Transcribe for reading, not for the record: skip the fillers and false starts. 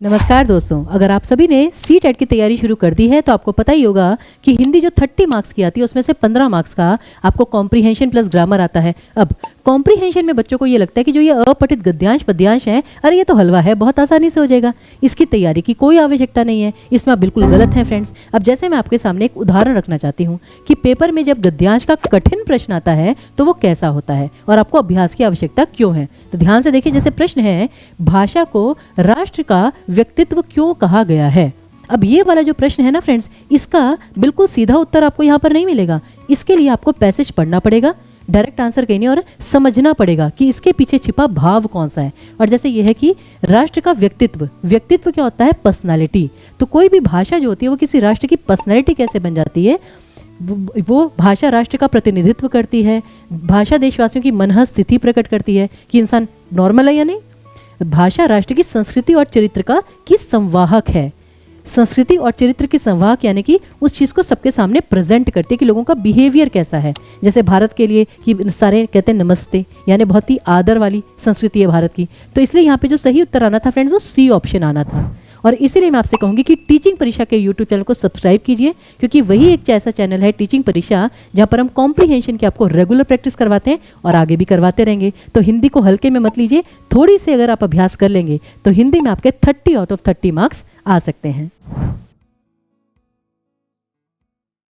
नमस्कार दोस्तों, अगर आप सभी ने सी टेट की तैयारी शुरू कर दी है तो आपको पता ही होगा कि हिंदी जो 30 मार्क्स की आती है उसमें से 15 मार्क्स का आपको कॉम्प्रीहेंशन प्लस ग्रामर आता है। अब कॉम्प्रीहेंशन में बच्चों को ये लगता है कि जो ये अपठित गद्यांश पद्यांश है, अरे ये तो हलवा है, बहुत आसानी से हो जाएगा, इसकी तैयारी की कोई आवश्यकता नहीं है। इसमें आप बिल्कुल गलत हैं फ्रेंड्स। अब जैसे मैं आपके सामने एक उदाहरण रखना चाहती हूँ कि पेपर में जब गद्यांश का कठिन प्रश्न आता है तो वो कैसा होता है और आपको अभ्यास की आवश्यकता क्यों है। तो ध्यान से देखिए, जैसे प्रश्न है, भाषा को राष्ट्र का व्यक्तित्व क्यों कहा गया है। अब ये वाला जो प्रश्न है ना फ्रेंड्स, इसका बिल्कुल सीधा उत्तर आपको यहाँ पर नहीं मिलेगा। इसके लिए आपको पैसेज पढ़ना पड़ेगा, डायरेक्ट आंसर कहीं नहीं, और समझना पड़ेगा कि इसके पीछे छिपा भाव कौन सा है। और जैसे ये है कि राष्ट्र का व्यक्तित्व, व्यक्तित्व क्या होता है? पर्सनालिटी। तो कोई भी भाषा जो होती है वो किसी राष्ट्र की पर्सनालिटी कैसे बन जाती है? वो भाषा राष्ट्र का प्रतिनिधित्व करती है। भाषा देशवासियों की मनः स्थिति प्रकट करती है कि इंसान नॉर्मल है या नहीं। भाषा राष्ट्र की संस्कृति और चरित्र का की संवाहक है। संस्कृति और चरित्र की संवाहक यानी कि उस चीज़ को सबके सामने प्रेजेंट करती है कि लोगों का बिहेवियर कैसा है। जैसे भारत के लिए कि सारे कहते हैं नमस्ते, यानी बहुत ही आदर वाली संस्कृति है भारत की। तो इसलिए यहाँ पे जो सही उत्तर आना था फ्रेंड्स, वो सी ऑप्शन आना था। और इसीलिए मैं आपसे कहूँगी कि टीचिंग परीक्षा के यूट्यूब चैनल को सब्सक्राइब कीजिए, क्योंकि वही एक ऐसा चैनल है टीचिंग परीक्षा जहाँ पर हम कॉम्प्रीहेंशन की आपको रेगुलर प्रैक्टिस करवाते हैं और आगे भी करवाते रहेंगे। तो हिंदी को हल्के में मत लीजिए, थोड़ी सी अगर आप अभ्यास कर लेंगे तो हिंदी में आपके 30 आउट ऑफ 30 मार्क्स आ सकते हैं।